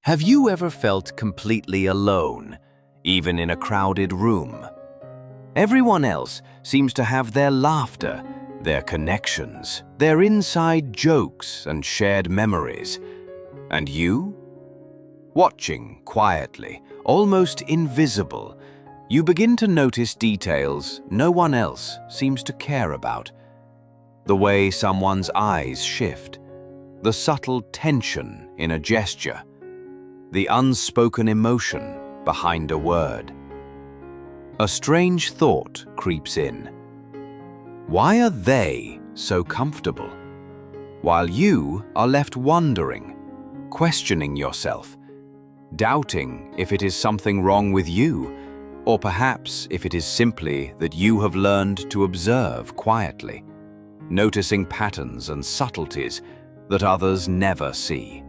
Have you ever felt completely alone, even in a crowded room? Everyone else seems to have their laughter, their connections, their inside jokes and shared memories. And you? Watching quietly, almost invisible, you begin to notice details no one else seems to care about. The way someone's eyes shift, the subtle tension in a gesture, the unspoken emotion behind a word. A strange thought creeps in. Why are they so comfortable? While you are left wondering, questioning yourself, doubting if it is something wrong with you, or perhaps if it is simply that you have learned to observe quietly, noticing patterns and subtleties that others never see.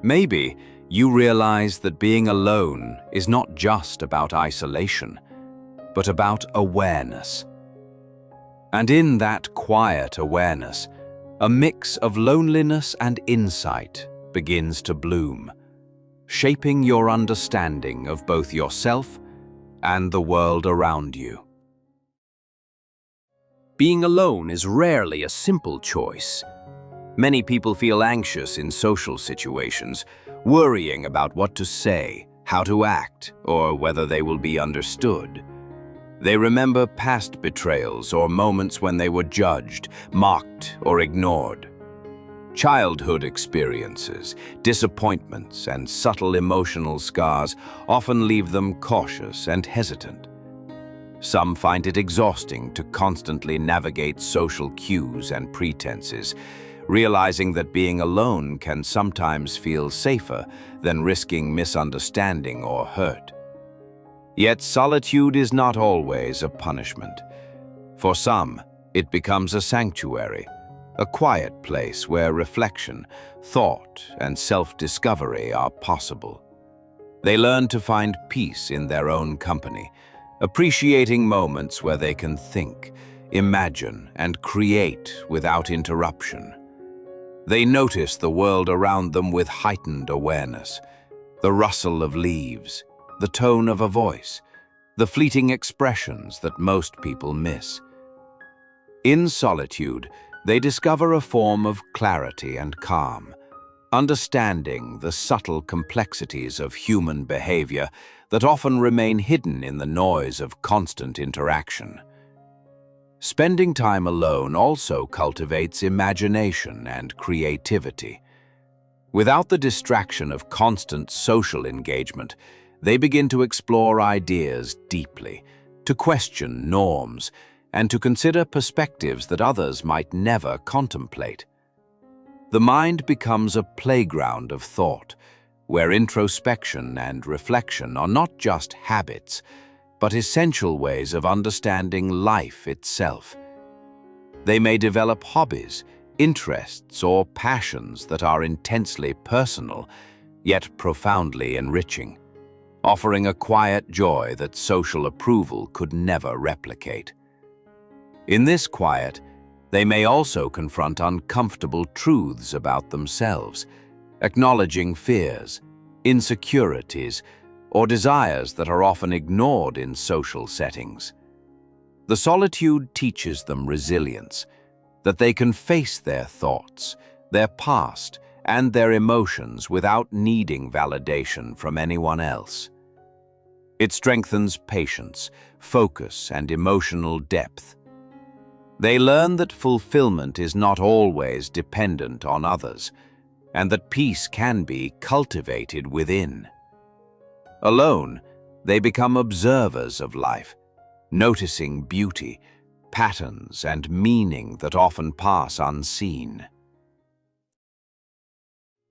Maybe you realize that being alone is not just about isolation, but about awareness. And in that quiet awareness, a mix of loneliness and insight begins to bloom, shaping your understanding of both yourself and the world around you. Being alone is rarely a simple choice. Many people feel anxious in social situations, worrying about what to say, how to act, or whether they will be understood. They remember past betrayals or moments when they were judged, mocked, or ignored. Childhood experiences, disappointments, and subtle emotional scars often leave them cautious and hesitant. Some find it exhausting to constantly navigate social cues and pretenses, realizing that being alone can sometimes feel safer than risking misunderstanding or hurt. Yet solitude is not always a punishment. For some, it becomes a sanctuary, a quiet place where reflection, thought, and self-discovery are possible. They learn to find peace in their own company, appreciating moments where they can think, imagine, and create without interruption. They notice the world around them with heightened awareness, the rustle of leaves, the tone of a voice, the fleeting expressions that most people miss. In solitude, they discover a form of clarity and calm, understanding the subtle complexities of human behavior that often remain hidden in the noise of constant interaction. Spending time alone also cultivates imagination and creativity. Without the distraction of constant social engagement, they begin to explore ideas deeply, to question norms, and to consider perspectives that others might never contemplate. The mind becomes a playground of thought, where introspection and reflection are not just habits, but essential ways of understanding life itself. They may develop hobbies, interests, or passions that are intensely personal, yet profoundly enriching, offering a quiet joy that social approval could never replicate. In this quiet, they may also confront uncomfortable truths about themselves, acknowledging fears, insecurities, or desires that are often ignored in social settings. The solitude teaches them resilience, that they can face their thoughts, their past, and their emotions without needing validation from anyone else. It strengthens patience, focus, and emotional depth. They learn that fulfillment is not always dependent on others, and that peace can be cultivated within. Alone, they become observers of life, noticing beauty, patterns, and meaning that often pass unseen.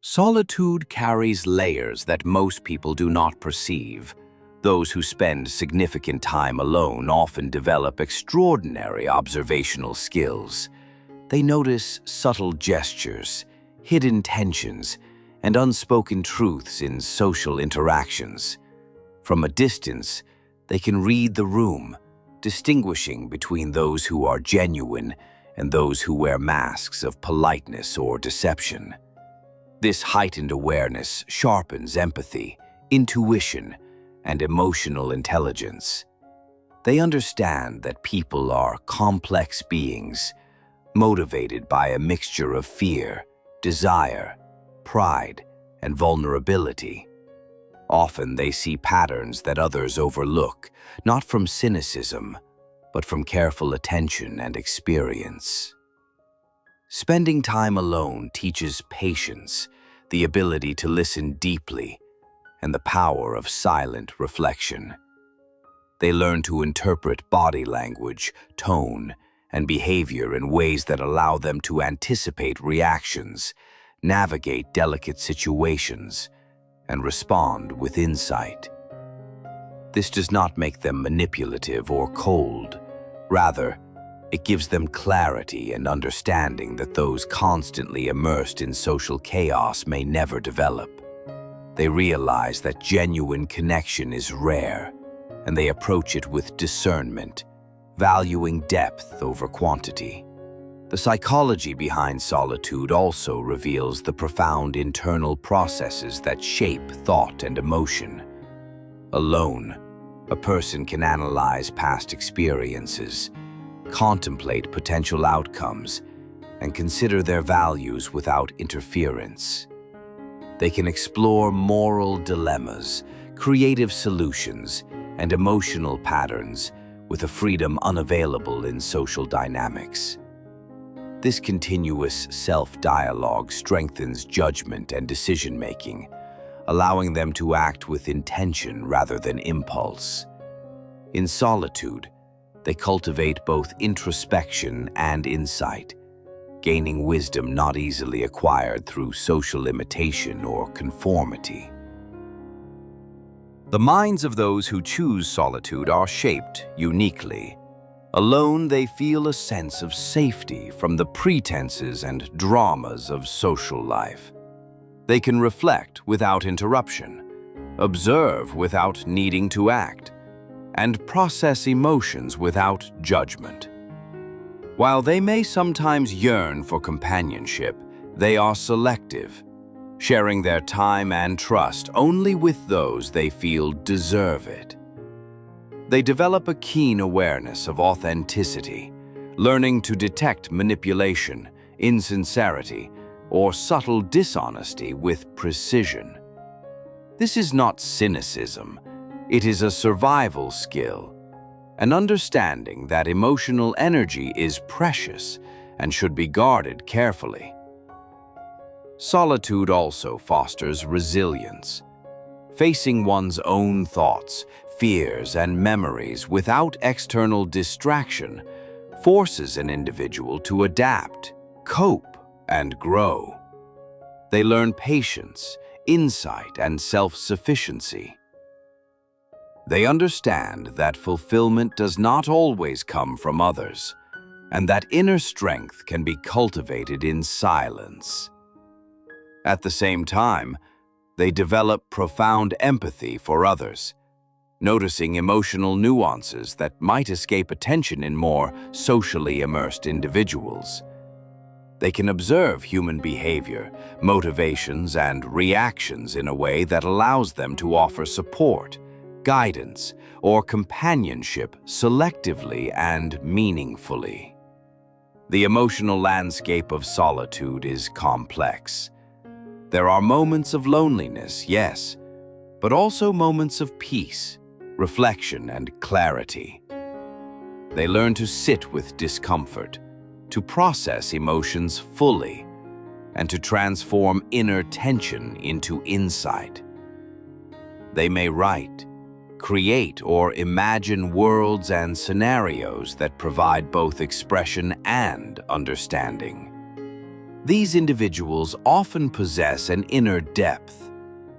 Solitude carries layers that most people do not perceive. Those who spend significant time alone often develop extraordinary observational skills. They notice subtle gestures, hidden tensions, and unspoken truths in social interactions. From a distance, they can read the room, distinguishing between those who are genuine and those who wear masks of politeness or deception. This heightened awareness sharpens empathy, intuition, and emotional intelligence. They understand that people are complex beings, motivated by a mixture of fear, desire, pride, and vulnerability. Often they see patterns that others overlook, not from cynicism, but from careful attention and experience. Spending time alone teaches patience, the ability to listen deeply, and the power of silent reflection. They learn to interpret body language, tone, and behavior in ways that allow them to anticipate reactions, navigate delicate situations, and respond with insight. This does not make them manipulative or cold. Rather, it gives them clarity and understanding that those constantly immersed in social chaos may never develop. They realize that genuine connection is rare, and they approach it with discernment, valuing depth over quantity. The psychology behind solitude also reveals the profound internal processes that shape thought and emotion. Alone, a person can analyze past experiences, contemplate potential outcomes, and consider their values without interference. They can explore moral dilemmas, creative solutions, and emotional patterns with a freedom unavailable in social dynamics. This continuous self-dialogue strengthens judgment and decision-making, allowing them to act with intention rather than impulse. In solitude, they cultivate both introspection and insight, gaining wisdom not easily acquired through social imitation or conformity. The minds of those who choose solitude are shaped uniquely. Alone, they feel a sense of safety from the pretenses and dramas of social life. They can reflect without interruption, observe without needing to act, and process emotions without judgment. While they may sometimes yearn for companionship, they are selective, sharing their time and trust only with those they feel deserve it. They develop a keen awareness of authenticity, learning to detect manipulation, insincerity, or subtle dishonesty with precision. This is not cynicism, it is a survival skill, an understanding that emotional energy is precious and should be guarded carefully. Solitude also fosters resilience. Facing one's own thoughts, fears, and memories without external distraction forces an individual to adapt, cope, and grow. They learn patience, insight, and self-sufficiency. They understand that fulfillment does not always come from others, and that inner strength can be cultivated in silence. At the same time, they develop profound empathy for others, noticing emotional nuances that might escape attention in more socially immersed individuals. They can observe human behavior, motivations, and reactions in a way that allows them to offer support, guidance, or companionship selectively and meaningfully. The emotional landscape of solitude is complex. There are moments of loneliness, yes, but also moments of peace, reflection, and clarity. They learn to sit with discomfort, to process emotions fully, and to transform inner tension into insight. They may write, create, or imagine worlds and scenarios that provide both expression and understanding. These individuals often possess an inner depth,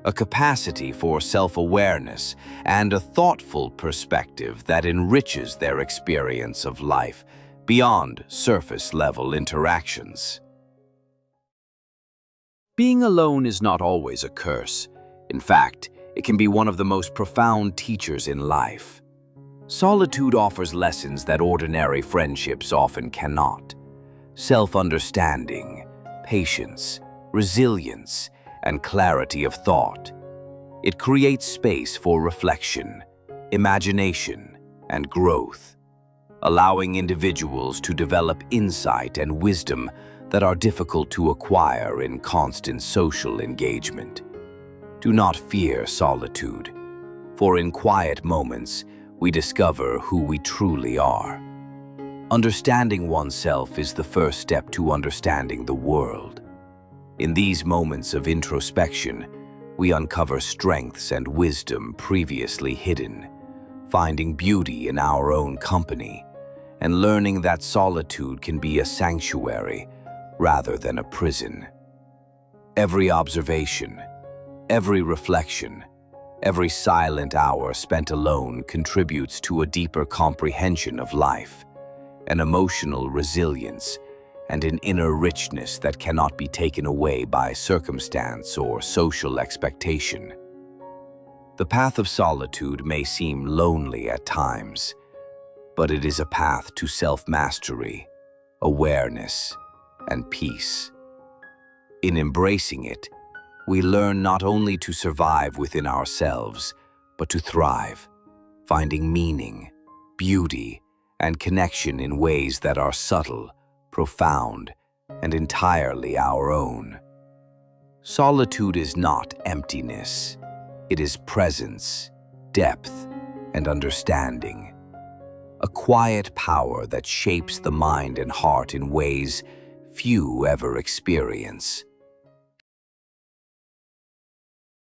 a capacity for self-awareness, and a thoughtful perspective that enriches their experience of life beyond surface-level interactions. Being alone is not always a curse. In fact, it can be one of the most profound teachers in life. Solitude offers lessons that ordinary friendships often cannot. Self-understanding, patience, resilience, and clarity of thought. It creates space for reflection, imagination, and growth, allowing individuals to develop insight and wisdom that are difficult to acquire in constant social engagement. Do not fear solitude, for in quiet moments, we discover who we truly are. Understanding oneself is the first step to understanding the world. In these moments of introspection, we uncover strengths and wisdom previously hidden, finding beauty in our own company, and learning that solitude can be a sanctuary rather than a prison. Every observation, every reflection, every silent hour spent alone contributes to a deeper comprehension of life, an emotional resilience, and an inner richness that cannot be taken away by circumstance or social expectation. The path of solitude may seem lonely at times, but it is a path to self-mastery, awareness, and peace. In embracing it, we learn not only to survive within ourselves, but to thrive, finding meaning, beauty, and connection in ways that are subtle, profound, and entirely our own. Solitude is not emptiness. It is presence, depth, and understanding. A quiet power that shapes the mind and heart in ways few ever experience.